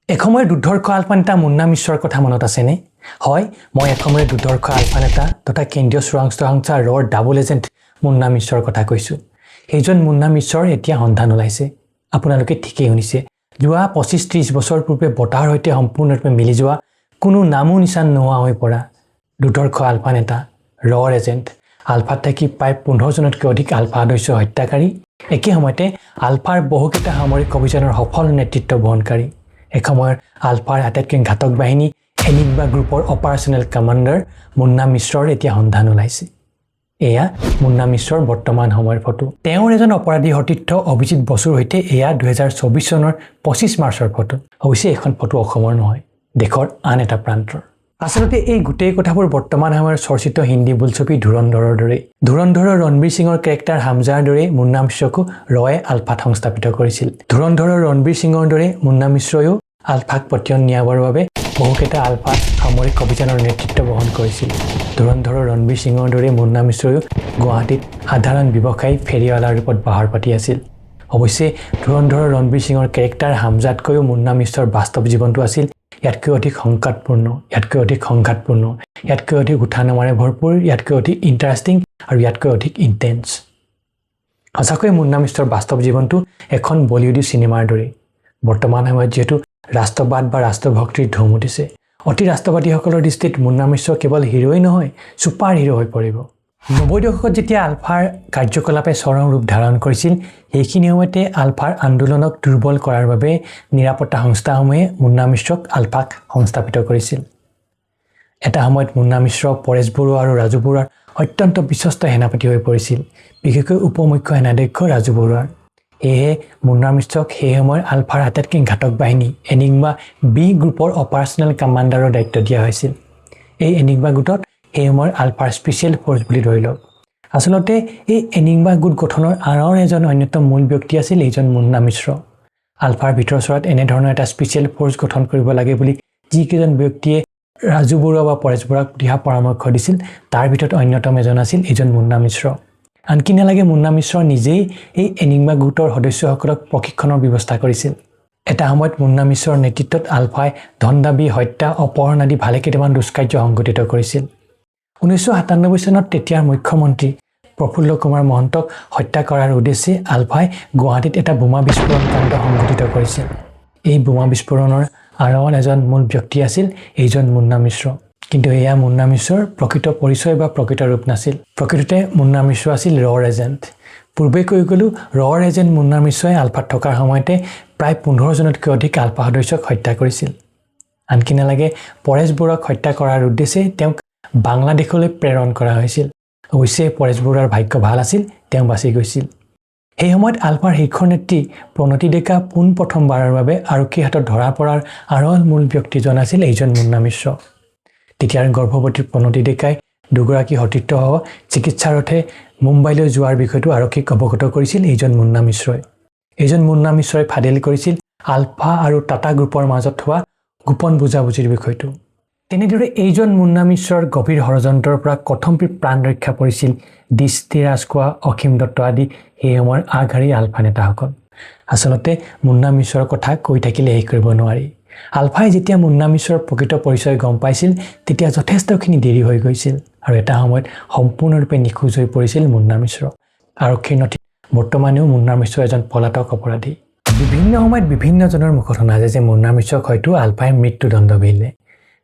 এসময়ৰ দুৰ্ধৰ্ষ আলফা নেতা মুন্না মিশ্ৰৰ কথা মনত আছেনে? হয়, মই এসময়ৰ দুৰ্ধৰ্ষ আলফা নেতা তথা কেন্দ্ৰীয় চোৰাংচোৱা সংস্থা RAWৰ ডাবল এজেণ্ট মুন্না মিশ্ৰৰ কথা কৈছোঁ। সেইজন মুন্না মিশ্ৰৰ এতিয়া সন্ধান ওলাইছে। আপোনালোকে ঠিকেই শুনিছে। যোৱা 25-30 বছৰ পূৰ্বে বতাহৰ সৈতে সম্পূৰ্ণৰূপে মিলি যোৱা কোনো নামো নিচান নোহোৱা হৈ পৰা দুৰ্ধৰ্ষ আলফা নেতা RAWৰ এজেণ্ট আলফাত থাকি প্ৰায় 15জনতকৈ অধিক আলফা সদস্য হত্যাকাৰী, একে সময়তে আলফাৰ বহুকেইটা সামৰিক অভিযানৰ সফল নেতৃত্ব বহনকাৰী, এসময়ৰ আলফাৰ আটাইতকৈ ঘাতক বাহিনী এনিগ্মা গ্ৰুপৰ অপাৰেশ্যনেল কমাণ্ডাৰ মুন্না মিশ্ৰৰ এতিয়া সন্ধান ওলাইছে। এয়া মুন্না মিশ্ৰৰ বৰ্তমান সময়ৰ ফটো। তেওঁৰ এজন অপৰাধী সতীৰ্থ অভিজিত বসুৰ সৈতে এয়া 2024 চনৰ 25 মাৰ্চৰ ফটো। অৱশ্যে এখন ফটো অসমৰ নহয়, দেশৰ আন এটা প্ৰান্তৰ। আচলতে এই গোটেই কথাবোৰ বৰ্তমান সময়ৰ চৰ্চিত হিন্দী বোলছবি ধুৰন্ধৰৰ দৰে। ধুৰন্ধৰৰ ৰণবীৰ সিঙৰ কেৰেক্টাৰ হামজাৰ দৰে মুন্না মিশ্ৰকো RAWয়ে আলফাত সংস্থাপিত কৰিছিল। ধুৰন্ধৰৰ ৰণবীৰ সিঙৰ দৰে মুন্না মিশ্ৰয়ো আলফাক পতিয়ন নিয়াবৰ বাবে বহুকেইটা আলফা সামৰিক অভিযানৰ নেতৃত্ব বহন কৰিছিল। ধুৰন্ধৰৰ ৰণবীৰ সিঙৰ দৰে মুন্না মিশ্ৰয়ো গুৱাহাটীত সাধাৰণ ব্যৱসায়ী ফেৰীৱালাৰ ৰূপত বাহাৰ পাতি আছিল। অৱশ্যে ধুৰন্ধৰৰ ৰণবীৰ সিঙৰ কেৰেক্টাৰ হামজাতকৈও মুন্না মিশ্ৰৰ বাস্তৱ জীৱনটো আছিল ইয়াতকৈ অধিক সংঘাতপূৰ্ণ, ইয়াতকৈ অধিক সংঘাতপূৰ্ণ, ইয়াতকৈ অধিক উঠা নমাৰে ভৰপূৰ, ইয়াতকৈ অধিক ইণ্টাৰেষ্টিং আৰু ইয়াতকৈ অধিক ইণ্টেন্স। সঁচাকৈ মুন্না মিশ্ৰৰ বাস্তৱ জীৱনটো এখন বলিউডী চিনেমাৰ দৰে। বৰ্তমান সময়ত যিহেতু ৰাষ্ট্ৰবাদ বা ৰাষ্ট্ৰভক্তিৰ ধুম উঠিছে, অতি ৰাষ্ট্ৰবাদীসকলৰ দৃষ্টিত মুন্না মিশ্ৰ কেৱল হিৰোই নহয়, ছুপাৰ হিৰো হৈ পৰিব। 90 দশকত যেতিয়া আলফাৰ কাৰ্যকলাপে চৰম ৰূপ ধাৰণ কৰিছিল, সেইখিনি সময়তে আলফাৰ আন্দোলনক দুৰ্বল কৰাৰ বাবে নিৰাপত্তা সংস্থাসমূহে মুন্না মিশ্ৰক আলফাক সংস্থাপিত কৰিছিল। এটা সময়ত মুন্না মিশ্ৰ পৰেশ বৰুৱা আৰু ৰাজু বৰুৱাৰ অত্যন্ত বিশ্বস্ত সেনাপতি হৈ পৰিছিল, বিশেষকৈ উপ মুখ্য সেনাধ্যক্ষ ৰাজু বৰুৱাৰ। সেয়েহে মুন্না মিশ্ৰক সেই সময়ৰ আলফাৰ আটাইতকৈ ঘাতক বাহিনী এনিগ্মা বি গ্ৰুপৰ অপাৰেশ্যনেল কমাণ্ডাৰৰ দায়িত্ব দিয়া হৈছিল। এই এনিগ্মা গোটত সেই সময়ৰ আলফাৰ স্পেচিয়েল ফ'ৰ্চ বুলি ধৰি লওক। আচলতে এই এনিগ্মা গোট গঠনৰ আঁৰৰ এজন অন্যতম মূল ব্যক্তি আছিল এইজন মুন্না মিশ্ৰ। আলফাৰ ভিতৰচৰাত এনেধৰণৰ এটা স্পেচিয়েল ফ'ৰ্চ গঠন কৰিব লাগে বুলি যিকেইজন ব্যক্তিয়ে ৰাজু বৰুৱা বা পৰেশ বৰুৱাক দিহা পৰামৰ্শ দিছিল, তাৰ ভিতৰত অন্যতম এজন আছিল এইজন মুন্না মিশ্ৰ। আনকি নালাগে মুন্না মিশ্ৰ নিজেই এই এনিগ্মা গোটৰ সদস্যসকলক প্ৰশিক্ষণৰ ব্যৱস্থা কৰিছিল। এটা সময়ত মুন্না মিশ্ৰৰ নেতৃত্বত আলফাই ধন দাবী, হত্যা, অপহৰণ আদি ভালেকেইটামান দুষ্কাৰ্য সংঘটিত কৰিছিল। 1997 চনত তেতিয়াৰ মুখ্যমন্ত্ৰী প্ৰফুল্ল কুমাৰ মহন্তক হত্যা কৰাৰ উদ্দেশ্যে আলফাই গুৱাহাটীত এটা বোমা বিস্ফোৰণ কাণ্ড সংঘটিত কৰিছিল। এই বোমা বিস্ফোৰণৰ আঁৰত এজন মূল ব্যক্তি আছিল এইজন মুন্না মিশ্ৰ। কিন্তু এয়া মুন্না মিশ্ৰৰ প্ৰকৃত পৰিচয় বা প্ৰকৃত ৰূপ নাছিল। প্ৰকৃততে মুন্না মিশ্ৰ আছিল RAWৰ এজেণ্ট। পূৰ্বে কৈ গ'লোঁ, RAWৰ এজেণ্ট মুন্না মিশ্ৰই আলফাত থকাৰ সময়তে প্ৰায় 15জনতকৈ অধিক আলফা সদস্যক হত্যা কৰিছিল। আনকি নালাগে পৰেশ বৰুৱাক হত্যা কৰাৰ উদ্দেশ্যে তেওঁক বাংলাদেশলৈ প্ৰেৰণ কৰা হৈছিল। অৱশ্যে পৰেশ বৰুৱাৰ ভাগ্য ভাল আছিল, তেওঁ বাচি গৈছিল। সেই সময়ত আলফাৰ শীৰ্ষ নেত্ৰী প্ৰণতি ডেকা পোনপ্ৰথমবাৰৰ বাবে আৰক্ষীৰ হাতত ধৰা পৰাৰ আঁৰৰ মূল ব্যক্তিজন আছিল এইজন মুন্না মিশ্ৰ। তেতিয়াৰ গৰ্ভৱতী প্ৰণতি ডেকাই দুগৰাকী সতীৰ্থসহ চিকিৎসাৰ অৰ্থে মুম্বাইলৈ যোৱাৰ বিষয়টো আৰক্ষীক অৱগত কৰিছিল এইজন মুন্না মিশ্ৰই। এইজন মুন্না মিশ্ৰই ফাদিল কৰিছিল আলফা আৰু টাটা গ্ৰুপৰ মাজত হোৱা গোপন বুজাবুজিৰ বিষয়টো। তেনেদৰে এইজন মুন্না মিশ্ৰৰ গভীৰ ষড়যন্ত্ৰৰ পৰা কথমপি প্ৰাণ ৰক্ষা পৰিছিল দৃষ্টি ৰাজখোৱা, অসীম দত্ত আদি সেই সময়ৰ আগশাৰীৰ আলফা নেতাসকল। আচলতে মুন্না মিশ্ৰৰ কথা কৈ থাকিলে শেষ কৰিব নোৱাৰি। আলফাই যেতিয়া মুন্না মিশ্ৰৰ প্ৰকৃত পৰিচয় গম পাইছিল, তেতিয়া যথেষ্টখিনি দেৰি হৈ গৈছিল আৰু এটা সময়ত সম্পূৰ্ণৰূপে নিখোজ হৈ পৰিছিল মুন্না মিশ্ৰ। আৰক্ষীৰ নথিত বৰ্তমানেও মুন্না মিশ্ৰ এজন পলাতক অপৰাধী। বিভিন্ন সময়ত বিভিন্নজনৰ মুখত শুনা যায় যে মুন্না মিশ্ৰক হয়তো আলফাই মৃত্যুদণ্ড বিহিলে।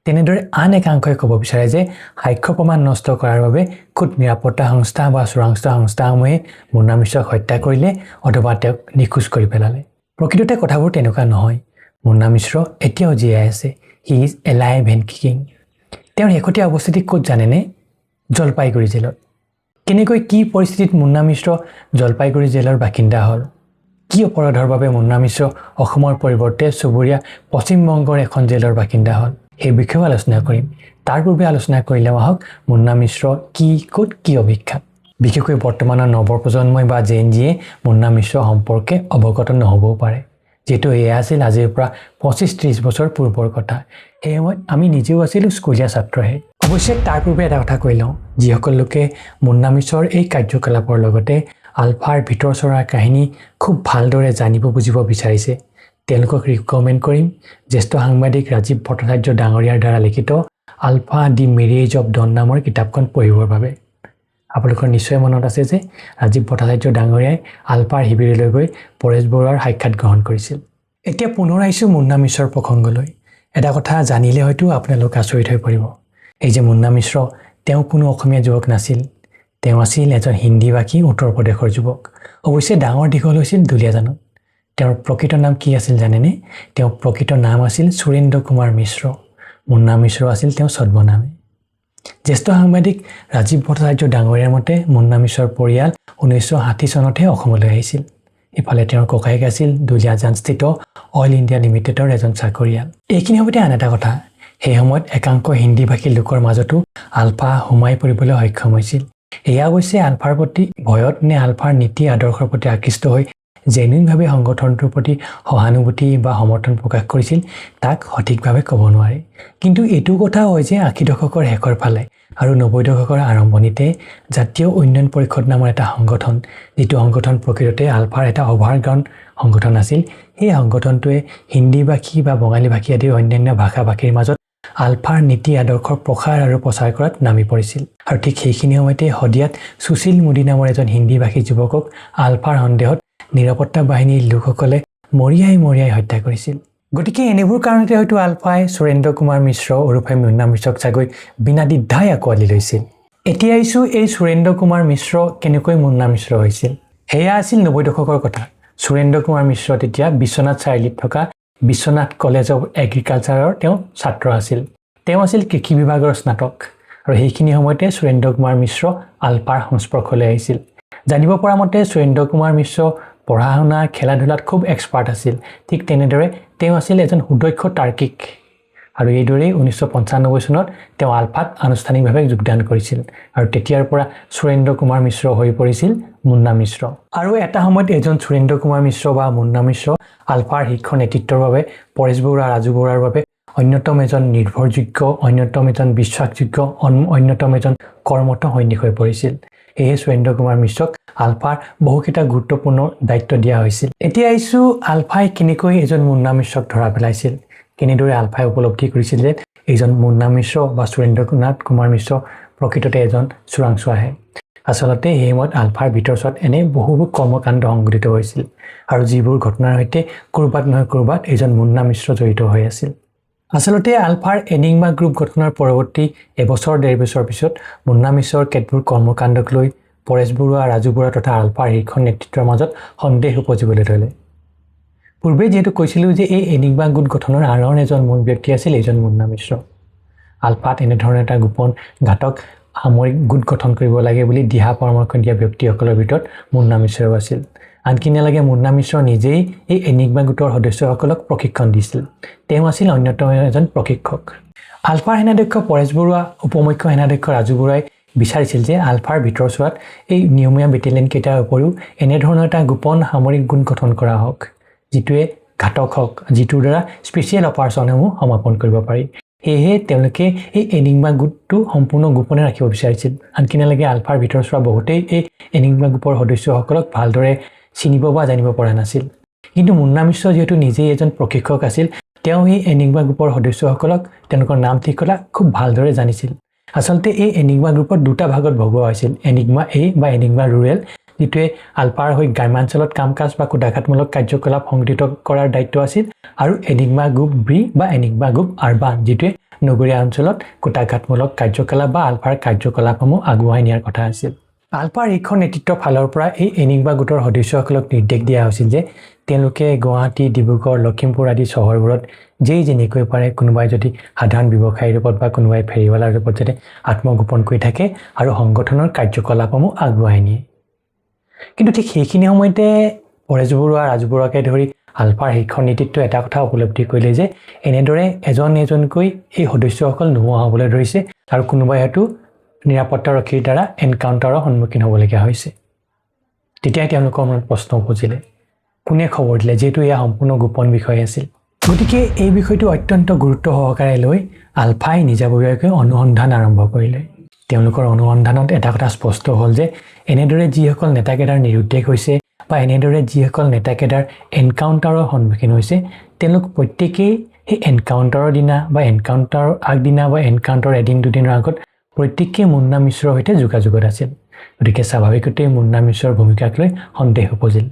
তেনেদৰে আন একাংশই ক'ব বিচাৰে যে সাক্ষ্য প্ৰমাণ নষ্ট কৰাৰ বাবে খুদ নিৰাপত্তা সংস্থা বা চোৰাংচোৱা সংস্থাসমূহে মুন্না মিশ্ৰক হত্যা কৰিলে অথবা তেওঁক নিখোজ কৰি পেলালে। প্ৰকৃততে কথাবোৰ তেনেকুৱা নহয়। মুন্না মিশ্ৰ এতিয়াও জীয়াই আছে। He is alive and kicking. তেওঁৰ শেহতীয়া অৱস্থিতি ক'ত জানেনে? জলপাইগুৰি জেলত। কেনেকৈ কি পৰিস্থিতিত মুন্না মিশ্ৰ জলপাইগুৰি জেলৰ বাসিন্দা হ'ল? কি অপৰাধৰ বাবে মুন্না মিশ্ৰ অসমৰ পৰিৱৰ্তে চুবুৰীয়া পশ্চিমবংগৰ এখন জেলৰ বাসিন্দা হ'ল? সেই বিষয়েও আলোচনা কৰিম। তাৰ পূৰ্বে আলোচনা কৰিলে আহক মুন্না মিশ্ৰ কি, ক'ত, কি অভিখ্যাত। বিশেষকৈ বৰ্তমানৰ নৱপ্ৰজন্মই বা জেনজিয়ে মুন্না মিশ্ৰ সম্পৰ্কে অৱগত নহ'বও পাৰে, যিহেতু এয়া আছিল আজিৰ পৰা 25-30 বছৰ পূৰ্বৰ কথা। সেই সময়ত আমি নিজেও আছিলোঁ স্কুলীয়া ছাত্ৰহে। অৱশ্যে তাৰ পূৰ্বে এটা কথা কৈ লওঁ, যিসকল লোকে মুন্না মিশ্ৰৰ এই কাৰ্যকলাপৰ লগতে আলফাৰ ভিতৰচৰাৰ কাহিনী খুব ভালদৰে জানিব বুজিব বিচাৰিছে, তেওঁলোকক ৰিকমেণ্ড কৰিম জ্যেষ্ঠ সাংবাদিক ৰাজীৱ ভট্টাচাৰ্য ডাঙৰীয়াৰ দ্বাৰা লিখিত আলফা দি মেৰিয়েজ অফ ডন নামৰ কিতাপখন পঢ়িবৰ বাবে। আপোনালোকৰ নিশ্চয় মনত আছে যে ৰাজীৱ ভট্টাচাৰ্য ডাঙৰীয়াই আলফাৰ শিবিৰলৈ গৈ পৰেশ বৰুৱাৰ সাক্ষাৎ গ্ৰহণ কৰিছিল। এতিয়া পুনৰ আহিছোঁ মুন্না মিশ্ৰৰ প্ৰসংগলৈ। এটা কথা জানিলে হয়তো আপোনালোক আচৰিত হৈ পৰিব। এই যে মুন্না মিশ্ৰ, তেওঁ কোনো অসমীয়া যুৱক নাছিল। তেওঁ আছিল এজন হিন্দীভাষী উত্তৰ প্ৰদেশৰ যুৱক। অৱশ্যে ডাঙৰ দীঘল হৈছিল দুলীয়াজানত। তেওঁৰ প্ৰকৃত নাম কি আছিল জানেনে? তেওঁৰ প্ৰকৃত নাম আছিল সুৰেন্দ্ৰ কুমাৰ মিশ্ৰ। মুন্না মিশ্ৰ আছিল তেওঁ ছদ্মনামে। জ্যেষ্ঠ সাংবাদিক ৰাজীৱ ভট্টাচাৰ্য ডাঙৰীয়াৰ মতে মুন্না মিশ্ৰৰ পৰিয়াল 1960 চনতহে অসমলৈ আহিছিল। ইফালে তেওঁৰ ককায়েক আছিল দুলীয়াজানস্থিত অইল ইণ্ডিয়া লিমিটেডৰ এজন চাকৰিয়াল। এইখিনি সৈতে আন এটা কথা, সেই সময়ত একাংশ হিন্দীভাষী লোকৰ মাজতো আলফা সোমাই পৰিবলৈ সক্ষম হৈছিল। এয়া অৱশ্যে আলফাৰ প্ৰতি ভয়ত নে আলফাৰ নীতি আদৰ্শৰ প্ৰতি আকৃষ্ট হৈ জেনুইনভাৱে সংগঠনটোৰ প্ৰতি সহানুভূতি বা সমৰ্থন প্ৰকাশ কৰিছিল তাক সঠিকভাৱে ক'ব নোৱাৰে। কিন্তু এইটো কথা হয় যে 80 দশকৰ শেষৰ ফালে আৰু 90 দশকৰ আৰম্ভণিতে জাতীয় উন্নয়ন পৰিষদ নামৰ এটা সংগঠন, যিটো সংগঠন প্ৰকৃততে আলফাৰ এটা অভাৰগ্ৰাউণ্ড সংগঠন আছিল, সেই সংগঠনটোৱে হিন্দীভাষী বা বঙালীভাষী আদিৰ অন্যান্য ভাষা ভাষীৰ মাজত আলফাৰ নীতি আদৰ্শৰ প্ৰসাৰ আৰু প্ৰচাৰ কৰাত নামি পৰিছিল। আৰু ঠিক সেইখিনি সময়তে শদিয়াত সুশীল মোদী নামৰ এজন হিন্দীভাষী যুৱকক আলফাৰ সন্দেহত নিৰাপত্তা বাহিনীৰ লোকসকলে মৰিয়াই হত্যা কৰিছিল। গতিকে এনেবোৰ কাৰণতে হয়তো আলফাই সুৰেন্দ্ৰ কুমাৰ মিশ্ৰ ওৰফে মুন্না মিশ্ৰক চাগৈ বিনা দ্বিধাই আঁকোৱালি লৈছিল। এতিয়া আহিছোঁ এই সুৰেন্দ্ৰ কুমাৰ মিশ্ৰ কেনেকৈ মুন্না মিশ্ৰ হৈছিল। সেয়া আছিল 90 দশকৰ কথা। সুৰেন্দ্ৰ কুমাৰ মিশ্ৰ তেতিয়া বিশ্বনাথ চাৰিআলিত থকা বিশ্বনাথ কলেজ অৱ এগ্ৰিকালচাৰৰ তেওঁ ছাত্ৰ আছিল। তেওঁ আছিল কৃষি বিভাগৰ স্নাতক আৰু সেইখিনি সময়তে সুৰেন্দ্ৰ কুমাৰ মিশ্ৰ আলফাৰ সংস্পৰ্শলৈ আহিছিল। জানিব পৰা মতে সুৰেন্দ্ৰ কুমাৰ মিশ্ৰ পঢ়া শুনা খেলা ধূলাত খুব এক্সপাৰ্ট আছিল। ঠিক তেনেদৰে তেওঁ আছিল এজন সুদক্ষ তাৰ্কিক আৰু এইদৰেই 1995 চনত তেওঁ আলফাত আনুষ্ঠানিকভাৱে যোগদান কৰিছিল আৰু তেতিয়াৰ পৰা সুৰেন্দ্ৰ কুমাৰ মিশ্ৰ হৈ পৰিছিল মুন্না মিশ্ৰ। আৰু এটা সময়ত এজন সুৰেন্দ্ৰ কুমাৰ মিশ্ৰ বা মুন্না মিশ্ৰ আলফাৰ শীৰ্ষ নেতৃত্বৰ বাবে পৰেশ বৰুৱা ৰাজু বৰুৱাৰ বাবে অন্যতম এজন নিৰ্ভৰযোগ্য, অন্যতম এজন বিশ্বাসযোগ্য, অন্যতম এজন কৰ্মঠ সৈনিক হৈ পৰিছিল। সেয়ে সুৰেন্দ্ৰ কুমাৰ মিশ্ৰক আলফাৰ বহুকেইটা গুৰুত্বপূৰ্ণ দায়িত্ব দিয়া হৈছিল। এতিয়া আহিছোঁ আলফাই কেনেকৈ এজন মুন্না মিশ্ৰক ধৰা পেলাইছিল, কেনেদৰে আলফাই উপলব্ধি কৰিছিল যে এইজন মুন্না মিশ্ৰ বা সুৰেন্দ্ৰ কুমাৰ মিশ্ৰ প্ৰকৃততে এজন চোৰাংচোৱাহে। আচলতে সেই সময়ত আলফাৰ ভিতৰচোৱাত এনে বহুবোৰ কৰ্মকাণ্ড সংঘটিত হৈছিল আৰু যিবোৰ ঘটনাৰ সৈতে ক'ৰবাত নহয় ক'ৰবাত এজন মুন্না মিশ্ৰ জড়িত হৈ আছিল। আচলতে আলফাৰ এনিগমা গ্ৰুপ গঠনৰ পৰৱৰ্তী এবছৰ 1.5 বছৰ পিছত মুন্না মিশ্ৰৰ কেতবোৰ কৰ্মকাণ্ডক লৈ পৰেশ বৰুৱা, ৰাজু বৰুৱা তথা আলফাৰ শীৰ্ষ নেতৃত্বৰ মাজত সন্দেহ উপজিবলৈ ধৰিলে। পূৰ্বে যিহেতু কৈছিলোঁ যে এই এনিগমা গোট গঠনৰ আঁৰৰ এজন মূল ব্যক্তি আছিল এইজন মুন্না মিশ্ৰ। আলফাত এনেধৰণৰ এটা গোপন ঘাতক সামৰিক গোট গঠন কৰিব লাগে বুলি দিহা পৰামৰ্শ দিয়া ব্যক্তিসকলৰ ভিতৰত মুন্না মিশ্ৰও আছিল। আনকি নালাগে মুন্না মিশ্ৰ নিজেই এই এনিগমা গোটৰ সদস্যসকলক প্ৰশিক্ষণ দিছিল। তেওঁ আছিল অন্যতম এজন প্ৰশিক্ষক। আলফাৰ সেনাধ্যক্ষ পৰেশ বৰুৱা, উপমুখ্য সেনাধ্যক্ষ ৰাজু বৰুৱাই বিচাৰিছিল যে আলফাৰ ভিতৰচোৱাত এই নিয়মীয়া বেটেলিয়ন কেইটাৰ উপৰিও এনেধৰণৰ এটা গোপন সামৰিক গোট গঠন কৰা হওক, যিটোৱে ঘাতক হওক, যিটোৰ দ্বাৰা স্পেচিয়েল অপাৰেশ্যনসমূহ সমাপন কৰিব পাৰি। সেয়েহে তেওঁলোকে এই এনিগমা গোটটো সম্পূৰ্ণ গোপনে ৰাখিব বিচাৰিছিল। আনকি নালাগে আলফাৰ ভিতৰচোৱা বহুতেই এই এনিগমা গ্ৰুপৰ সদস্যসকলক ভালদৰে চিনিব বা জানিব পৰা নাছিল। কিন্তু মুন্না মিশ্ৰ যিহেতু নিজেই এজন প্ৰশিক্ষক আছিল, তেওঁ এই এনিগমা গ্ৰুপৰ সদস্যসকলক তেওঁলোকৰ নাম ঠিকনা খুব ভালদৰে জানিছিল। আচলতে এই এনিগমা গ্ৰুপত দুটা ভাগত ভগোৱা হৈছিল, এনিগমা এ বা এনিগমা ৰুৰেল, যিটোৱে আলফাৰ হৈ গ্ৰাম্যাঞ্চলত কাম কাজ বা কুটাঘাতমূলক কাৰ্যকলাপ সংঘটিত কৰাৰ দায়িত্ব আছিল, আৰু এনিগমা গ্ৰুপ বি বা এনিগমা গ্ৰুপ আৰবান, যিটোৱে নগৰীয়া অঞ্চলত কুটাঘাতমূলক কাৰ্যকলাপ বা আলফাৰ কাৰ্যকলাপসমূহ আগুৱাই নিয়াৰ কথা আছিল। আলফাৰ শীৰ্ষ নেতৃত্বৰ ফালৰ পৰা এই এনিগমা গোটৰ সদস্যসকলক নিৰ্দেশ দিয়া হৈছিল যে তেওঁলোকে গুৱাহাটী, ডিব্ৰুগড়, লখিমপুৰ আদি চহৰবোৰত যেনেকৈ পাৰে কোনোবাই যদি সাধাৰণ ব্যৱসায়ীৰ ৰূপত বা কোনোবাই ফেৰীৱালাৰ ৰূপত যাতে আত্মগোপন কৰি থাকে আৰু সংগঠনৰ কাৰ্যকলাপসমূহ আগুৱাই নিয়ে। কিন্তু ঠিক সেইখিনি সময়তে পৰেশ বৰুৱা, ৰাজু বৰুৱাকে ধৰি আলফাৰ শীৰ্ষ নেতৃত্বই এটা কথা উপলব্ধি কৰিলে যে এনেদৰে এজনকৈ এই সদস্যসকল নোহোৱা হ'বলৈ ধৰিছে আৰু কোনোবাই হয়তো নিৰাপত্তাৰক্ষীৰ দ্বাৰা এনকাউণ্টাৰৰ সন্মুখীন হ'বলগীয়া হৈছে। তেতিয়াই তেওঁলোকৰ মনত প্ৰশ্ন উপজিলে, কোনে খবৰ দিলে, যিহেতু এয়া সম্পূৰ্ণ গোপন বিষয় আছিল। গতিকে এই বিষয়টো অত্যন্ত গুৰুত্ব সহকাৰে লৈ আলফাই নিজাববীয়াকৈ অনুসন্ধান আৰম্ভ কৰিলে। তেওঁলোকৰ অনুসন্ধানত এটা কথা স্পষ্ট হ'ল যে এনেদৰে যিসকল নেতাকেইটাৰ নিৰুদ্দেশ হৈছে বা এনেদৰে যিসকল নেতাকেদাৰ এনকাউণ্টাৰৰ সন্মুখীন হৈছে তেওঁলোক প্ৰত্যেকেই সেই এনকাউণ্টাৰৰ দিনা বা এনকাউণ্টাৰৰ আগদিনা বা এনকাউণ্টাৰৰ এদিন দুদিনৰ আগত প্ৰত্যেকেই মুন্না মিশ্ৰৰ সৈতে যোগাযোগত আছিল গতিকে স্বাভাৱিকতে মুন্না মিশ্ৰৰ ভূমিকাক লৈ সন্দেহ উপজিল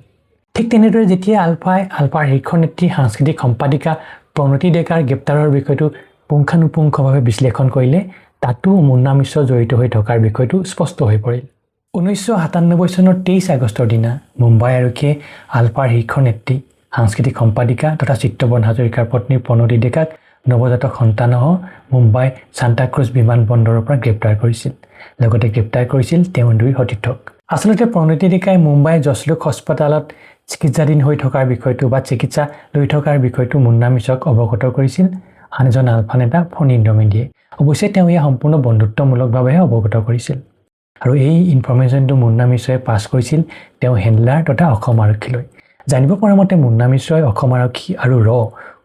ঠিক তেনেদৰে যেতিয়া আলফাৰ শীৰ্ষ নেত্ৰী সাংস্কৃতিক সম্পাদিকা প্ৰণতি ডেকাৰ গ্ৰেপ্তাৰৰ বিষয়টো পুংখানুপুংখভাৱে বিশ্লেষণ কৰিলে তাতো মুন্না মিশ্ৰ জড়িত হৈ থকাৰ বিষয়টো স্পষ্ট হৈ পৰিল 1997 চনৰ 23 আগষ্টৰ দিনা মুম্বাই আৰক্ষীয়ে আলফাৰ শীৰ্ষ নেত্ৰী সাংস্কৃতিক সম্পাদিকা তথা চিত্ৰবন হাজৰিকাৰ পত্নী প্ৰণতি ডেকাক নৱজাতক সন্তানসহ মুম্বাই সান্তাক্ৰুজ বিমানবন্দৰৰ পৰা গ্ৰেপ্তাৰ কৰিছিল লগতে গ্ৰেপ্তাৰ কৰিছিল তেওঁ দুই সতীৰ্থক আচলতে প্ৰণতি ডেকাই মুম্বাই জছলোক হস্পিটালত চিকিৎসাধীন হৈ থকাৰ বিষয়টো বা চিকিৎসা লৈ থকাৰ বিষয়টো মুন্না মিশ্ৰক অৱগত কৰিছিল আন এজন আলফা নেতা ফণীন্দ্ৰ মেধিয়ে অৱশ্যে তেওঁ ইয়াক সম্পূৰ্ণ বন্ধুত্বমূলকভাৱেহে অৱগত কৰিছিল আৰু এই ইনফৰমেশ্যনটো মুন্না মিশ্ৰই পাছ কৰিছিল তেওঁ হেণ্ডলাৰ তথা অসম আৰক্ষীলৈ জানিব পৰা মতে মুন্না মিশ্ৰই অসম আৰক্ষী আৰু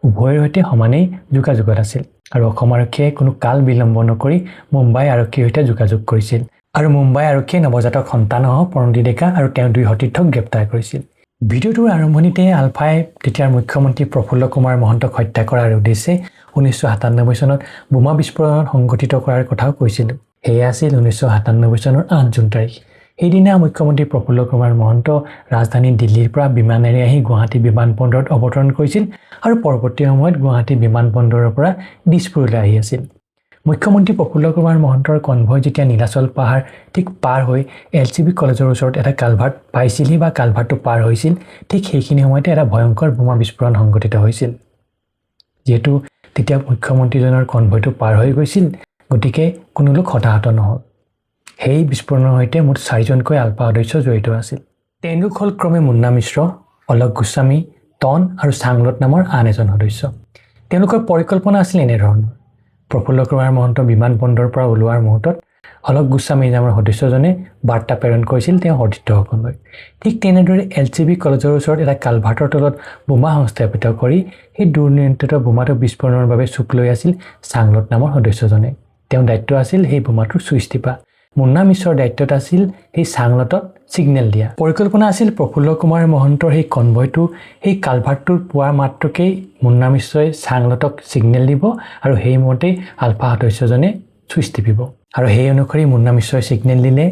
উভয়ৰ সৈতে সমানেই যোগাযোগত আছিল আৰু অসম আৰক্ষীয়ে কোনো কাল বিলম্ব নকৰি মুম্বাই আৰক্ষীৰ সৈতে যোগাযোগ কৰিছিল আৰু মুম্বাই আৰক্ষীয়ে নৱজাতক সন্তানসহ প্ৰণতি ডেকা আৰু তেওঁৰ দুই সতীৰ্থক গ্ৰেপ্তাৰ কৰিছিল ভিডিঅ'টোৰ আৰম্ভণিতে আলফাই তেতিয়াৰ মুখ্যমন্ত্ৰী প্ৰফুল্ল কুমাৰ মহন্তক হত্যা কৰাৰ উদ্দেশ্যে 1997 চনত বোমা বিস্ফোৰণ সংঘটিত কৰাৰ কথাও কৈছিল সেয়া আছিল 1997 চনৰ 8 জুন তাৰিখ সেইদিনা মুখ্যমন্ত্ৰী প্ৰফুল্ল কুমাৰ মহন্ত ৰাজধানী দিল্লীৰ পৰা বিমানেৰে আহি গুৱাহাটী বিমানবন্দৰত অৱতৰণ কৰিছিল আৰু পৰৱৰ্তী সময়ত গুৱাহাটী বিমানবন্দৰৰ পৰা দিছপুৰলৈ আহি আছিল মুখ্যমন্ত্ৰী প্ৰফুল্ল কুমাৰ মহন্তৰ কনভয় যেতিয়া নীলাচল পাহাৰ ঠিক পাৰ হৈ LCB কলেজৰ ওচৰত এটা কালভাৰ্ট পাইছিলহি বা কালভাৰ্টটো পাৰ হৈছিল ঠিক সেইখিনি সময়তে এটা ভয়ংকৰ বোমা বিস্ফোৰণ সংঘটিত হৈছিল যেহেতু তেতিয়া মুখ্যমন্ত্ৰীজনৰ কনভয়টো পাৰ হৈ গৈছিল গতিকে কোনো লোক হতাহত নহল সেই বিস্ফোৰণৰ সৈতে মুঠ 4জনকৈ আলফা সদস্য জড়িত আছিল তেওঁলোক হ'ল ক্ৰমে মুন্না মিশ্ৰ অলোক গোস্বামী টন আৰু চাংলত নামৰ আন এজন সদস্য তেওঁলোকৰ পৰিকল্পনা আছিল এনেধৰণৰ প্ৰফুল্ল কুমাৰ মহন্ত বিমানবন্দৰৰ পৰা ওলোৱাৰ মুহূৰ্তত অলোক গোস্বামী নামৰ সদস্যজনে বাৰ্তা প্ৰেৰণ কৰিছিল তেওঁ সতীৰ্থসকললৈ ঠিক তেনেদৰে LCB কলেজৰ ওচৰত এটা কালভাৰ্টৰ তলত বোমা সংস্থাপিত কৰি সেই দুৰ্নিয়ন্ত্ৰিত বোমাটো বিস্ফোৰণৰ বাবে চুপ লৈ আছিল চাংলত নামৰ সদস্যজনে তেওঁৰ দায়িত্ব আছিল সেই বোমাটোৰ চুইচ টিপা মুন্না মিশ্ৰৰ দায়িত্বত আছিল সেই চাংলতত সিগনেল দিয়া পৰিকল্পনা আছিল প্ৰফুল্ল কুমাৰ মহন্তৰ সেই কনভয়টো সেই কালভাৰ্টটোৰ পোৱাৰ মাত্ৰকেই মুন্না মিশ্ৰই চাংলতক সিগনেল দিব আৰু সেই মতেই আলফা সদস্যজনে চুইচ টিপিব আৰু সেই অনুসৰি মুন্না মিশ্ৰই সিগনেল দিলে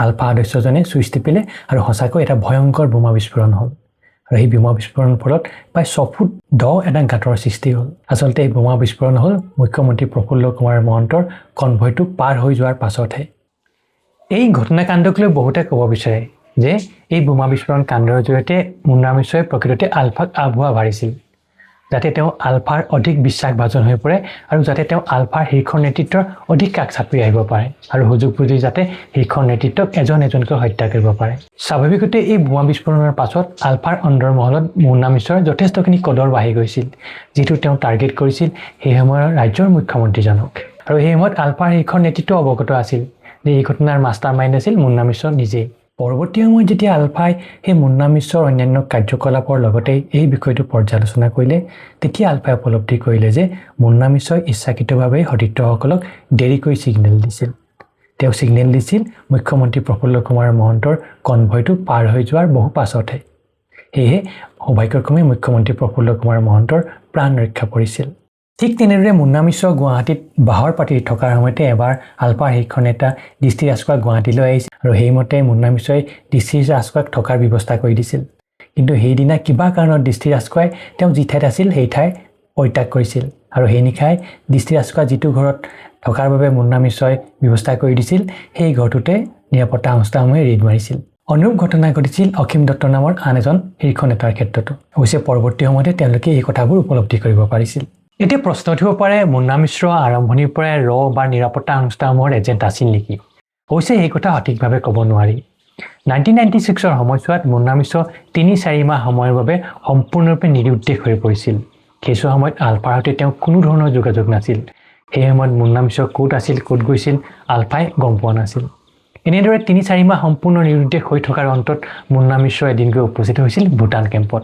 আলফা সদস্যজনে চুইচ টিপিলে আৰু সঁচাকৈ এটা ভয়ংকৰ বোমা বিস্ফোৰণ হ'ল আৰু সেই বোমা বিস্ফোৰণৰ ফলত প্ৰায় 6 ফুট দ এটা গাঁতৰ সৃষ্টি হ'ল আচলতে এই বোমা বিস্ফোৰণ হ'ল মুখ্যমন্ত্ৰী প্ৰফুল্ল কুমাৰ মহন্তৰ কনভয়টো পাৰ হৈ যোৱাৰ পাছতহে এই ঘটনাকাণ্ডক লৈ বহুতে ক'ব বিচাৰে যে এই বোমা বিস্ফোৰণ কাণ্ডৰ জৰিয়তে মুন্না মিশ্ৰই প্ৰকৃততে আলফাক আভুৱা ভাৰিছিল যাতে তেওঁ আলফাৰ অধিক বিশ্বাসভাজন হৈ পৰে আৰু যাতে তেওঁ আলফাৰ শীৰ্ষ নেতৃত্বৰ অধিক কাষ চাপি আহিব পাৰে আৰু সুযোগ বুজি যাতে শীৰ্ষ নেতৃত্বক এজনকৈ হত্যা কৰিব পাৰে স্বাভাৱিকতে এই বোমা বিস্ফোৰণৰ পাছত আলফাৰ অন্দৰমহলত মুন্না মিশ্ৰৰ যথেষ্টখিনি কদৰ বাঢ়ি গৈছিল যিটো তেওঁ টাৰ্গেট কৰিছিল সেই সময়ৰ ৰাজ্যৰ মুখ্যমন্ত্ৰীজনক আৰু সেই সময়ত আলফাৰ শীৰ্ষ নেতৃত্ব অৱগত আছিল যে এই ঘটনাৰ মাষ্টাৰ মাইণ্ড আছিল মুন্না মিশ্ৰ নিজেই পৰৱৰ্তী সময়ত যেতিয়া আলফাই সেই মুন্না মিশ্ৰৰ অন্যান্য কাৰ্যকলাপৰ লগতে এই বিষয়টো পৰ্যালোচনা কৰিলে তেতিয়া আলফাই উপলব্ধি কৰিলে যে মুন্না মিশ্ৰই ইচ্ছাকৃতভাৱে সতীৰ্থসকলক দেৰিকৈ সিগনেল দিছিল তেওঁ সিগনেল দিছিল মুখ্যমন্ত্ৰী প্ৰফুল্ল কুমাৰ মহন্তৰ কনভয়টো পাৰ হৈ যোৱাৰ বহু পাছতহে সেয়ে সৌভাগ্যক্ৰমে মুখ্যমন্ত্ৰী প্ৰফুল্ল কুমাৰ মহন্তৰ প্ৰাণ ৰক্ষা পৰিছিল ঠিক তেনেদৰে মুন্না মিশ্ৰ গুৱাহাটীত বাহৰ পাতি থকাৰ সময়তে এবাৰ আলফাৰ শীৰ্ষ নেতা দৃষ্টি ৰাজখোৱা গুৱাহাটীলৈ আহিছিল আৰু সেইমতে মুন্না মিশ্ৰই দৃষ্টি ৰাজখোৱাক থকাৰ ব্যৱস্থা কৰি দিছিল কিন্তু সেইদিনা কিবা কাৰণত দৃষ্টি ৰাজখোৱাই তেওঁ যি ঠাইত আছিল সেই ঠাই পৰিত্যাগ কৰিছিল আৰু সেই নিশাই দৃষ্টি ৰাজখোৱা যিটো ঘৰত থকাৰ বাবে মুন্না মিশ্ৰই ব্যৱস্থা কৰি দিছিল সেই ঘৰটোতে নিৰাপত্তা সংস্থাসমূহে ৰেড মাৰিছিল অনুৰূপ ঘটনা ঘটিছিল অসীম দত্ত নামৰ আন এজন শীৰ্ষ নেতাৰ ক্ষেত্ৰতো অৱশ্যে পৰৱৰ্তী সময়তে তেওঁলোকে এই কথাবোৰ উপলব্ধি কৰিব পাৰিছিল এতিয়া প্ৰশ্ন উঠিব পাৰে মুন্না মিশ্ৰ আৰম্ভণিৰ পৰাই বা নিৰাপত্তা সংস্থাসমূহৰ এজেণ্ট আছিল নেকি অৱশ্যে এই কথা সঠিকভাৱে ক'ব নোৱাৰি 1996ৰ সময়ছোৱাত মুন্না মিশ্ৰ 3-4 মাহ সময়ৰ বাবে সম্পূৰ্ণৰূপে নিৰুদ্দেশ হৈ পৰিছিল কিছু সময়ত আলফাৰ সৈতে তেওঁ কোনো ধৰণৰ যোগাযোগ নাছিল সেই সময়ত মুন্না মিশ্ৰ ক'ত আছিল ক'ত গৈছিল আলফাই গম পোৱা নাছিল এনেদৰে 3-4 মাহ সম্পূৰ্ণ নিৰুদ্দেশ হৈ থকাৰ অন্তত মুন্না মিশ্ৰ এদিন গৈ উপস্থিত হৈছিল ভূটান কেম্পত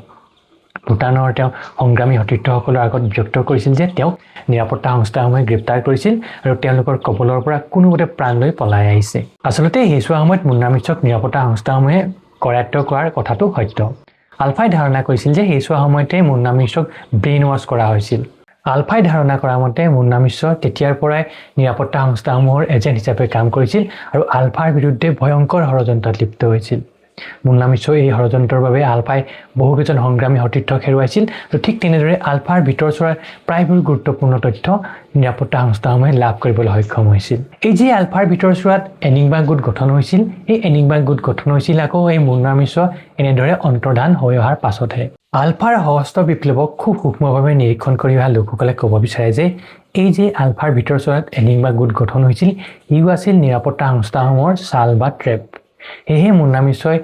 ভূটানৰ তেওঁ সংগ্ৰামী সতীৰ্থসকলৰ আগত ব্যক্ত কৰিছিল যে তেওঁ নিৰাপত্তা সংস্থাসমূহে গ্ৰেপ্তাৰ কৰিছিল আৰু তেওঁলোকৰ কবলৰ পৰা কোনোমতে প্ৰাণ লৈ পলাই আহিছে আচলতে সেই সময়ত মুন্না মিশ্ৰক নিৰাপত্তা সংস্থাসমূহে কৰায়ত্ব কৰাৰ কথাটো সত্য আলফাই ধাৰণা কৰিছিল যে সেই সময়তে মুন্না মিশ্ৰক ব্ৰেইন ৱাছ কৰা হৈছিল আলফাই ধাৰণা কৰা মতে মুন্না মিশ্ৰ তেতিয়াৰ পৰাই নিৰাপত্তা সংস্থাসমূহৰ এজেণ্ট হিচাপে কাম কৰিছিল আৰু আলফাৰ বিৰুদ্ধে ভয়ংকৰ ষড়যন্ত্ৰত লিপ্ত হৈছিল মুন্না মিশ্ৰৰ এই ষড়যন্ত্ৰৰ বাবে আলফাই বহুকেইজন সংগ্ৰামী সতীৰ্থক হেৰুৱাইছিল আৰু ঠিক তেনেদৰে আলফাৰ ভিতৰ চৰাৰ প্ৰায়বোৰ গুৰুত্বপূৰ্ণ তথ্য নিৰাপত্তা সংস্থাসমূহে লাভ কৰিবলৈ সক্ষম হৈছিল এই যে আলফাৰ ভিতৰ চৰাত এনিগমা গোট গঠন হৈছিল এই এনিগমা গোট গঠন হৈছিল আকৌ এই মুন্না মিশ্ৰ এনেদৰে অন্তৰ্ধান হৈ অহাৰ পাছতহে আলফাৰ সহস্ত বিপ্লৱক খুব সূক্ষ্মভাৱে নিৰীক্ষণ কৰি অহা লোকসকলে ক'ব বিচাৰে যে এই যে আলফাৰ ভিতৰ চৰাত এনিগমা গোট গঠন হৈছিল ইও আছিল নিৰাপত্তা সংস্থাসমূহৰ চাল বা ট্ৰেপ সেয়েহে মুন্না মিশ্ৰই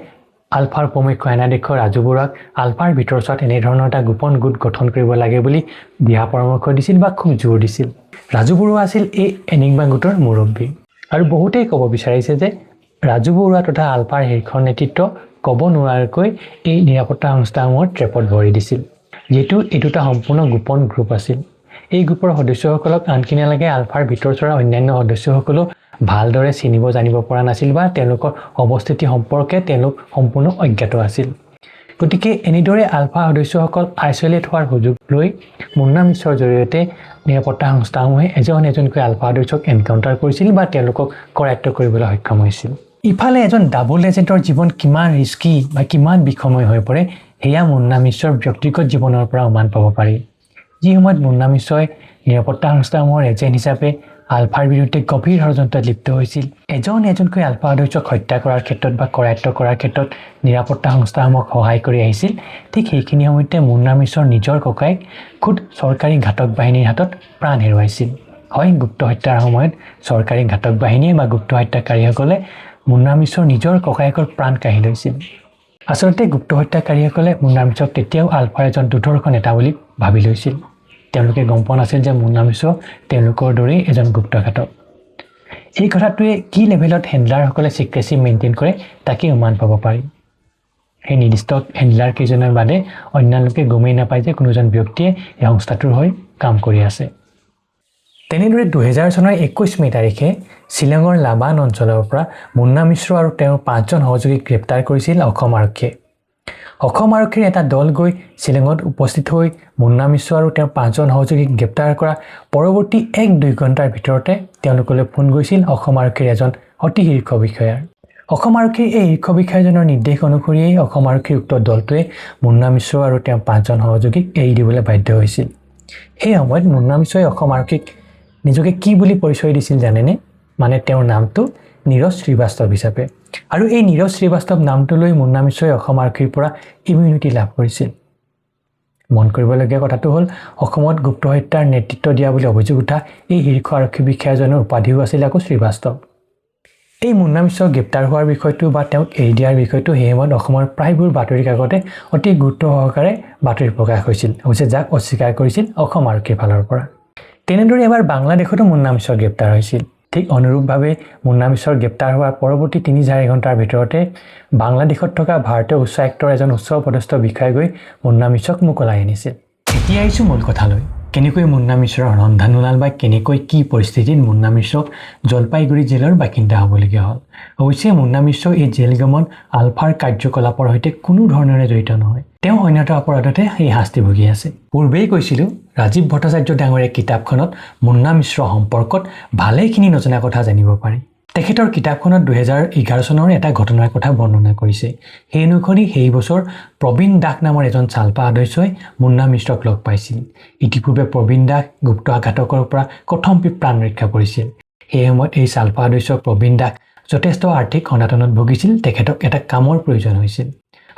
আলফাৰ উপমুখ্য সেনাধ্যক্ষ ৰাজু বৰুৱাক আলফাৰ ভিতৰ চৰাত এনেধৰণৰ এটা গোপন গোট গঠন কৰিব লাগে বুলি দিহা পৰামৰ্শ দিছিল বা খুব জোৰ দিছিল ৰাজু বৰুৱা আছিল এই এনিগমা গোটৰ মুৰব্বী আৰু বহুতেই ক'ব বিচাৰিছে যে ৰাজু বৰুৱা তথা আলফাৰ শীৰ্ষ নেতৃত্ব ক'ব নোৱাৰাকৈ এই নিৰাপত্তা সংস্থাসমূহৰ ট্ৰেপত ভৰি দিছিল যিহেতু এইটো এটা সম্পূৰ্ণ গোপন গ্ৰুপ আছিল এই গ্ৰুপৰ সদস্যসকলক আনকি নালাগে আলফাৰ ভিতৰ চৰাৰ অন্যান্য সদস্যসকলেও ভালদৰে চিনিব জানিব পৰা নাছিল বা তেওঁলোকৰ অৱস্থিতি সম্পৰ্কে তেওঁলোক সম্পূৰ্ণ অজ্ঞাত আছিল গতিকে এনেদৰে আলফা সদস্যসকল আইচলেট হোৱাৰ সুযোগ লৈ মুন্না মিশ্ৰৰ জৰিয়তে নিৰাপত্তা সংস্থাসমূহে এজনকৈ আলফা সদস্যক এনকাউণ্টাৰ কৰিছিল বা তেওঁলোকক কৰায়ত্ব কৰিবলৈ সক্ষম হৈছিল ইফালে এজন ডাবল এজেণ্টৰ জীৱন কিমান ৰিস্কি বা কিমান বিষময় হৈ পৰে সেয়া মুন্না মিশ্ৰৰ ব্যক্তিগত জীৱনৰ পৰা অনুমান পাব পাৰি যি সময়ত মুন্না মিশ্ৰই নিৰাপত্তা সংস্থাসমূহৰ এজেণ্ট হিচাপে আলফাৰ বিৰুদ্ধে গভীৰ ষড়যন্ত্ৰত লিপ্ত হৈছিল এজনকৈ আলফা সদস্যক হত্যা কৰাৰ ক্ষেত্ৰত বা কৰায়ত্ব কৰাৰ ক্ষেত্ৰত নিৰাপত্তা সংস্থাসমূহক সহায় কৰি আহিছিল ঠিক সেইখিনি সময়তে মুন্না মিশ্ৰৰ নিজৰ ককাইক খুদ চৰকাৰী ঘাতক বাহিনীৰ হাতত প্ৰাণ হেৰুৱাইছিল হয় গুপ্ত হত্যাৰ সময়ত চৰকাৰী ঘাতক বাহিনীয়ে বা গুপ্ত হত্যাকাৰীসকলে মুন্না মিশ্ৰৰ নিজৰ ককায়েকৰ প্ৰাণ কাঢ়ি লৈছিল আচলতে গুপ্ত হত্যাকাৰীসকলে মুন্না মিশ্ৰক তেতিয়াও আলফাৰ এজন দুৰ্ধৰ্ষ নেতা বুলি ভাবি লৈছিল তেওঁলোকে গম পোৱা নাছিল যে মুন্না মিশ্ৰ তেওঁলোকৰ দৰেই এজন গুপ্তঘাতক এই কথাটোৱে কি লেভেলত হেণ্ডলাৰসকলে চিক্ৰেচি মেইনটেইন কৰে তাকে অনুমান পাব পাৰি সেই নিৰ্দিষ্ট হেণ্ডলাৰ কেইজনৰ বাদে অন্য লোকে গমেই নাপায় যে কোনোজন ব্যক্তিয়ে এই সংস্থাটোৰ হৈ কাম কৰি আছে তেনেদৰে 2000 চনৰ 21 মে তাৰিখে শ্বিলঙৰ লাবান অঞ্চলৰ পৰা মুন্না মিশ্ৰ আৰু তেওঁৰ 5জন সহযোগীক গ্ৰেপ্তাৰ কৰিছিল অসম আৰক্ষীয়ে অসম আৰক্ষীৰ এটা দল গৈ শ্বিলঙত উপস্থিত হৈ মুন্না মিশ্ৰ আৰু তেওঁৰ 5জন সহযোগীক গ্ৰেপ্তাৰ কৰা পৰৱৰ্তী 1-2 ঘণ্টাৰ ভিতৰতে তেওঁলোকলৈ ফোন গৈছিল অসম আৰক্ষীৰ এজন অতি শীৰ্ষ বিষয়াৰ অসম আৰক্ষীৰ এই শীৰ্ষ বিষয়াজনৰ নিৰ্দেশ অনুসৰিয়েই অসম আৰক্ষীৰ উক্ত দলটোৱে মুন্না মিশ্ৰ আৰু তেওঁৰ 5জন সহযোগীক এৰি দিবলৈ বাধ্য হৈছিল সেই সময়ত মুন্না মিশ্ৰই অসম আৰক্ষীক নিজকে কি বুলি পৰিচয় দিছিল জানেনে মানে তেওঁৰ নামটো নীৰজ শ্ৰীবাস্তৱ হিচাপে আৰু এই নীৰজ শ্ৰীবাস্তৱ নামটো লৈ মুন্না মিশ্ৰই অসম আৰক্ষীৰ পৰা ইমিউনিটি লাভ কৰিছিল মন কৰিবলগীয়া কথাটো হ'ল অসমত গুপ্ত হত্যাৰ নেতৃত্ব দিয়া বুলি অভিযোগ উঠা এই শীৰ্ষ আৰক্ষী বিষয়াজনৰ উপাধিও আছিল আকৌ শ্ৰীবাস্তৱ এই মুন্না মিশ্ৰ গ্ৰেপ্তাৰ হোৱাৰ বিষয়টো বা তেওঁক এৰি দিয়াৰ বিষয়টো সেই সময়ত অসমৰ প্ৰায়বোৰ বাতৰি কাকতে অতি গুৰুত্ব সহকাৰে বাতৰি প্ৰকাশ হৈছিল অৱশ্যে যাক অস্বীকাৰ কৰিছিল অসম আৰক্ষীৰ ফালৰ পৰা তেনেদৰে এবাৰ বাংলাদেশতো মুন্না মিশ্ৰ গ্ৰেপ্তাৰ হৈছিল ঠিক অনুৰূপভাৱে মুন্না মিশ্ৰৰ গ্ৰেপ্তাৰ হোৱাৰ পৰৱৰ্তী 3-4 ঘণ্টাৰ ভিতৰতে বাংলাদেশত থকা ভাৰতীয় উচ্চ আয়ুক্তৰ এজন উচ্চপদস্থ বিষয়াই গৈ মুন্না মিশ্ৰক মোকলাই আনিছিল এতিয়া আহিছোঁ মূল কথালৈ কেনেকৈ মুন্না মিশ্ৰৰ ৰন্ধন ওলাল বা কেনেকৈ কি পৰিস্থিতিত মুন্না মিশ্ৰক জলপাইগুৰি জেলৰ বাসিন্দা হ'বলগীয়া হ'ল অৱশ্যে মুন্না মিশ্ৰ এই জেল গমন আলফাৰ কাৰ্যকলাপৰ সৈতে কোনো ধৰণেৰে জড়িত নহয় তেওঁ অন্যথা অপৰাধতে এই শাস্তি ভুগি আছে পূৰ্বেই কৈছিলোঁ ৰাজীৱ ভট্টাচাৰ্য ডাঙৰীয়া কিতাপখনত মুন্না মিশ্ৰ সম্পৰ্কত ভালেখিনি নজনা কথা জানিব পাৰি তেখেতৰ কিতাপখনত 2011 চনৰ এটা ঘটনাৰ কথা বৰ্ণনা কৰিছে সেই অনুসৰি সেই বছৰ প্ৰবীণ দাস নামৰ এজন চালপা সদস্যই মুন্না মিশ্ৰক লগ পাইছিল ইতিপূৰ্বে প্ৰবীণ দাস গুপ্ত আঘাতকৰ পৰা কথমপি প্ৰাণ ৰক্ষা কৰিছিল সেই সময়ত এই চালপা সদস্য প্ৰবীণ দাস যথেষ্ট আৰ্থিক অনাটনত ভুগিছিল তেখেতক এটা কামৰ প্ৰয়োজন হৈছিল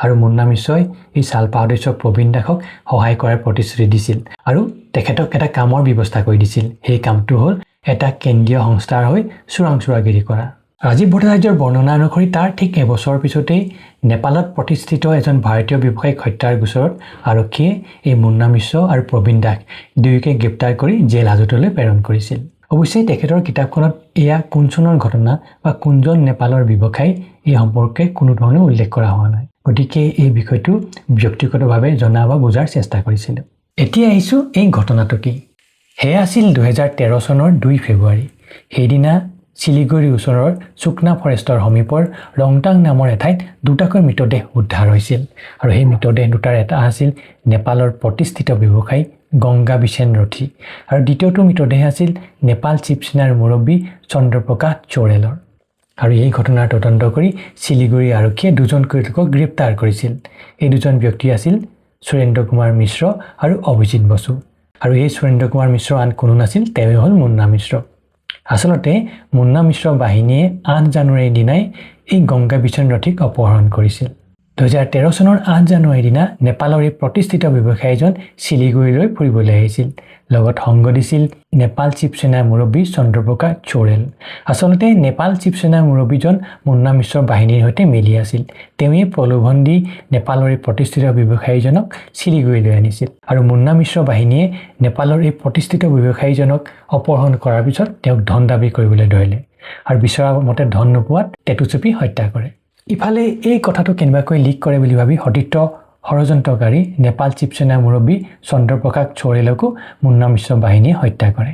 আৰু মুন্না মিশ্ৰই এই চালপা সদস্য প্ৰবীণ দাসক সহায় কৰাৰ প্ৰতিশ্ৰুতি দিছিল আৰু তেখেতক এটা কামৰ ব্যৱস্থা কৰি দিছিল সেই কামটো হ'ল এটা কেন্দ্ৰীয় সংস্থাৰ হৈ চোৰাংচোৰাগিৰি কৰা ৰাজীৱ ভট্টাচাৰ্যৰ বৰ্ণনা অনুসৰি তাৰ ঠিক এবছৰ পিছতেই নেপালত প্ৰতিষ্ঠিত এজন ভাৰতীয় ব্যৱসায়িক হত্যাৰ গোচৰত আৰক্ষীয়ে এই মুন্না মিশ্ৰ আৰু প্ৰবীণ দাস দুয়োকে গ্ৰেপ্তাৰ কৰি জেল হাজতলৈ প্ৰেৰণ কৰিছিল অৱশ্যে তেখেতৰ কিতাপখনত এয়া কোন চনৰ ঘটনা বা কোনজন নেপালৰ ব্যৱসায়ী এই সম্পৰ্কে কোনো ধৰণে উল্লেখ কৰা হোৱা নাই গতিকে এই বিষয়টো ব্যক্তিগতভাৱে জনা বা বুজাৰ চেষ্টা কৰিছিলোঁ এতিয়া আহিছোঁ এই ঘটনাটো কি সেয়া আছিল 2013 চনৰ 2 ফেব্ৰুৱাৰী সেইদিনা শিলিগুৰিৰ ওচৰৰ চুকনা ফৰেষ্টৰ সমীপৰ ৰংটাং নামৰ এঠাইত দুটাকৈ মৃতদেহ উদ্ধাৰ হৈছিল আৰু সেই মৃতদেহ দুটাৰ এটা আছিল নেপালৰ প্ৰতিষ্ঠিত ব্যৱসায়ী গংগা বিচেন ৰথী আৰু দ্বিতীয়টো মৃতদেহ আছিল নেপাল শিৱসেনাৰ মুৰব্বী চন্দ্ৰপ্ৰকাশ চোৰেলৰ আৰু এই ঘটনাৰ তদন্ত কৰি শিলিগুৰি আৰক্ষীয়ে দুজনকৈ লোকক গ্ৰেপ্তাৰ কৰিছিল এই দুজন ব্যক্তি আছিল সুৰেন্দ্ৰ কুমাৰ মিশ্ৰ আৰু অভিজিত বসু আৰু এই সুৰেন্দ্ৰ কুমাৰ মিশ্ৰ আন কোনো নাছিল তেওঁ হ'ল মুন্না মিশ্ৰ আসলতে মুন্না মিশ্ৰ বাহিনীয়ে 8 জানুৱাৰীৰ দিনাই এই গংগা বিচেন ৰথীক অপহৰণ কৰিছিল 2013 চনৰ 8 জানুৱাৰীৰ দিনা নেপালৰ এই প্ৰতিষ্ঠিত ব্যৱসায়ীজন শিলিগুৰিলৈ ফুৰিবলৈ আহিছিল লগত সংগ দিছিল নেপাল শিৱসেনাৰ মুৰব্বী চন্দ্ৰপ্ৰকাশ চোৰেল আসলতে নেপাল শিৱসেনাৰ মুৰব্বীজন মুন্না মিশ্ৰৰ বাহিনীৰ সৈতে মিলি আছিল তেওঁৱে প্ৰলোভন দি নেপালৰ এই প্ৰতিষ্ঠিত ব্যৱসায়ীজনক শিলিগুৰিলৈ আনিছিল আৰু মুন্না মিশ্ৰ বাহিনীয়ে নেপালৰ এই প্ৰতিষ্ঠিত ব্যৱসায়ীজনক অপহৰণ কৰাৰ পিছত তেওঁক ধন দাবী কৰিবলৈ ধৰিলে আৰু বিচৰা মতে ধন নোপোৱাত টেটুচুপি হত্যা কৰে ইফালে এই কথাটো কেনেবাকৈ লিক কৰে বুলি ভাবি সতীৰ্থ ষড়যন্ত্ৰকাৰী নেপাল শিৱসেনাৰ মুৰব্বী চন্দ্ৰপ্ৰকাশ চোৰেলকো মুন্না মিশ্ৰ বাহিনীয়ে হত্যা কৰে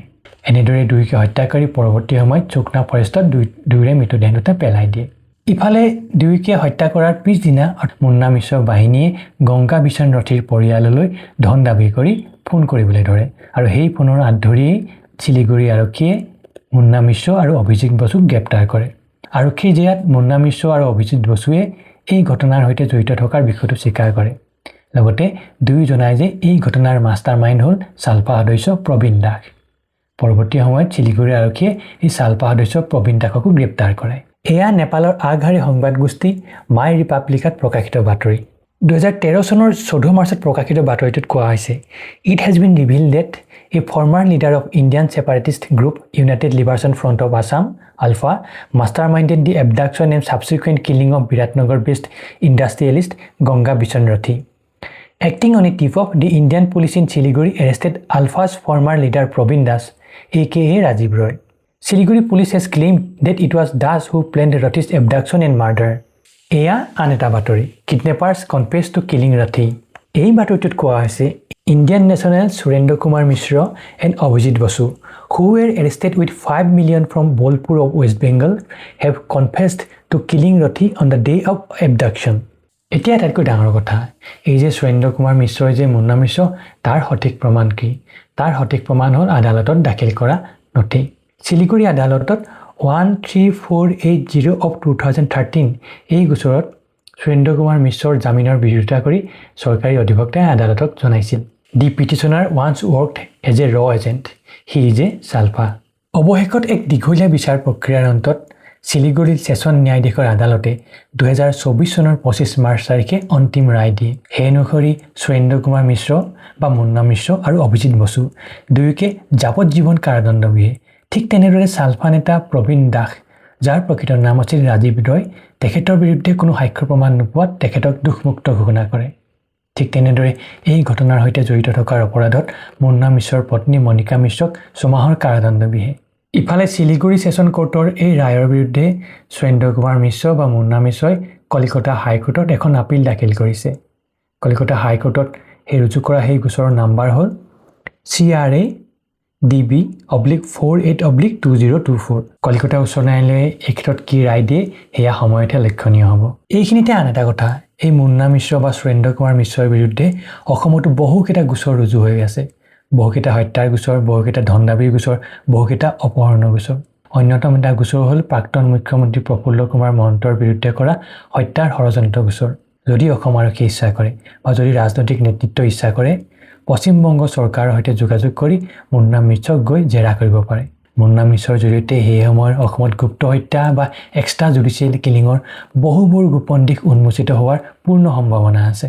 এনেদৰে দুয়োকে হত্যা কৰি পৰৱৰ্তী সময়ত চুকনা ফৰেষ্টত দুয়োৰে মৃতদেহ দুটা পেলাই দিয়ে ইফালে দুয়োকে হত্যা কৰাৰ পিছদিনা মুন্না মিশ্ৰ বাহিনীয়ে গংগা বিচেন ৰথীৰ পৰিয়াললৈ ধন দাবী কৰি ফোন কৰিবলৈ ধৰে আৰু সেই ফোনৰ আঁত ধৰিয়েই শিলিগুৰি আৰক্ষীয়ে মুন্না মিশ্ৰ আৰু অভিজিত বসুক গ্ৰেপ্তাৰ কৰে আৰক্ষীৰ জেৰাত মুন্না মিশ্ৰ আৰু অভিজিত বসুৱে এই ঘটনাৰ সৈতে জড়িত থকাৰ বিষয়টো স্বীকাৰ কৰে লগতে দুয়ো জনায় যে এই ঘটনাৰ মাষ্টাৰমাইণ্ড হ'ল চালপা সদস্য প্ৰবীণ দাস পৰৱৰ্তী সময়ত শিলিগুৰি আৰক্ষীয়ে এই চালপা সদস্য প্ৰবীণ দাসকো গ্ৰেপ্তাৰ কৰে এয়া নেপালৰ আগশাৰী সংবাদ গোষ্ঠী মাই ৰিপাব্লিকাত প্ৰকাশিত বাতৰি 2013 চনৰ 14 মাৰ্চত প্ৰকাশিত বাতৰিটোত কোৱা হৈছে it has been revealed that a former leader of Indian separatist group United Liberation Front of Assam, ULFA, masterminded the abduction and subsequent killing of Biratnagar-based industrialist Ganga Bichen Rathi. Acting on a tip-off, the Indian police in Siliguri arrested ULFA's former leader Probin Das, aka Rajiv Roy. Siliguri police has claimed that it was Das who planned Rathi's abduction and murder. Eya aneta batori. Kidnappers confessed to killing Rathi. এই বাতৰিটোত কোৱা হৈছে Indian nationals Surendra Kumar Mishra and Abhijit Basu, who were arrested with 5 million from Bolpur of West Bengal, have confessed to killing Rathi on the day of abduction. এতিয়া আটাইতকৈ ডাঙৰ কথা এই যে সুৰেন্দ্ৰ কুমাৰ মিশ্ৰই যে মুন্না মিশ্ৰ তাৰ সঠিক প্ৰমাণ কি তাৰ সঠিক প্ৰমাণ হ'ল আদালতত দাখিল কৰা নথি শিলিগুৰি আদালতত 13480 of 2013 এই গোচৰত সুৰেন্দ্ৰ কুমাৰ মিশ্ৰৰ জামিনৰ বিৰোধিতা কৰি চৰকাৰী অধিবক্তাই আদালতক জনাইছিল The petitioner once worked as a raw agent. He is a salpa. অৱশেষত এক দীঘলীয়া বিচাৰ প্ৰক্ৰিয়াৰ অন্তত শিলিগুৰিৰ ছেছন ন্যায়াধীশৰ আদালতে 2024 চনৰ 25 মাৰ্চ তাৰিখে অন্তিম ৰায় দিয়ে সেই অনুসৰি সুৰেন্দ্ৰ কুমাৰ মিশ্ৰ বা মুন্না মিশ্ৰ আৰু অভিজিত বসু দুয়োকে যাৱজ্জীৱন কাৰাদণ্ড দিয়ে ঠিক তেনেদৰে সালফা নেতা প্ৰবীণ দাস যাৰ প্ৰকৃত নাম আছিল ৰাজীৱ ৰয় তেখেতৰ বিৰুদ্ধে কোনো সাক্ষ্য প্ৰমাণ নোপোৱাত তেখেতক দোষমুক্ত ঘোষণা কৰে ঠিক তেনেদৰে এই ঘটনাৰ সৈতে জড়িত থকাৰ অপৰাধত মুন্না মিশ্ৰৰ পত্নী মনিকা মিশ্ৰক 6 মাহৰ কাৰাদণ্ড দিয়ে ইফালে শিলিগুৰি ছেছন কোৰ্টৰ এই ৰায়ৰ বিৰুদ্ধে সুৰেন্দ্ৰ কুমাৰ মিশ্ৰ বা মুন্না মিশ্ৰই কলিকতা হাইকোৰ্টত এখন আপিল দাখিল কৰিছে কলিকতা হাইকোৰ্টত সেই ৰুজু কৰা সেই গোচৰৰ নাম্বাৰ হ'ল CRA DB/48/2024 কলিকতা উচ্চ ন্যায়ালয়ে এই ক্ষেত্ৰত কি ৰায় দিয়ে সেয়া সময়তে লক্ষণীয় হ'ব এইখিনিতে আন এটা কথা এই মুন্না মিশ্ৰ বা সুৰেন্দ্ৰ কুমাৰ মিশ্ৰৰ বিৰুদ্ধে অসমতো বহুকেইটা গোচৰ ৰুজু হৈ আছে বহুকেইটা হত্যাৰ গোচৰ বহুকেইটা ধন দাবীৰ গোচৰ বহুকেইটা অপহৰণৰ গোচৰ অন্যতম এটা গোচৰ হ'ল প্ৰাক্তন মুখ্যমন্ত্ৰী প্ৰফুল্ল কুমাৰ মহন্তৰ বিৰুদ্ধে কৰা হত্যাৰ ষড়যন্ত্ৰ গোচৰ যদি অসম আৰক্ষী ইচ্ছা কৰে বা যদি ৰাজনৈতিক নেতৃত্ব ইচ্ছা কৰে পশ্চিমবংগ চৰকাৰৰ সৈতে যোগাযোগ কৰি মুন্না মিশ্ৰক গৈ জেৰা কৰিব পাৰে মুন্না মিশ্ৰৰ জৰিয়তে সেই সময়ৰ অসমত গুপ্ত হত্যা বা এক্সট্ৰা জুডিচিয়েল কিলিঙৰ বহুবোৰ গোপন দিশ উন্মোচিত হোৱাৰ পূৰ্ণ সম্ভাৱনা আছে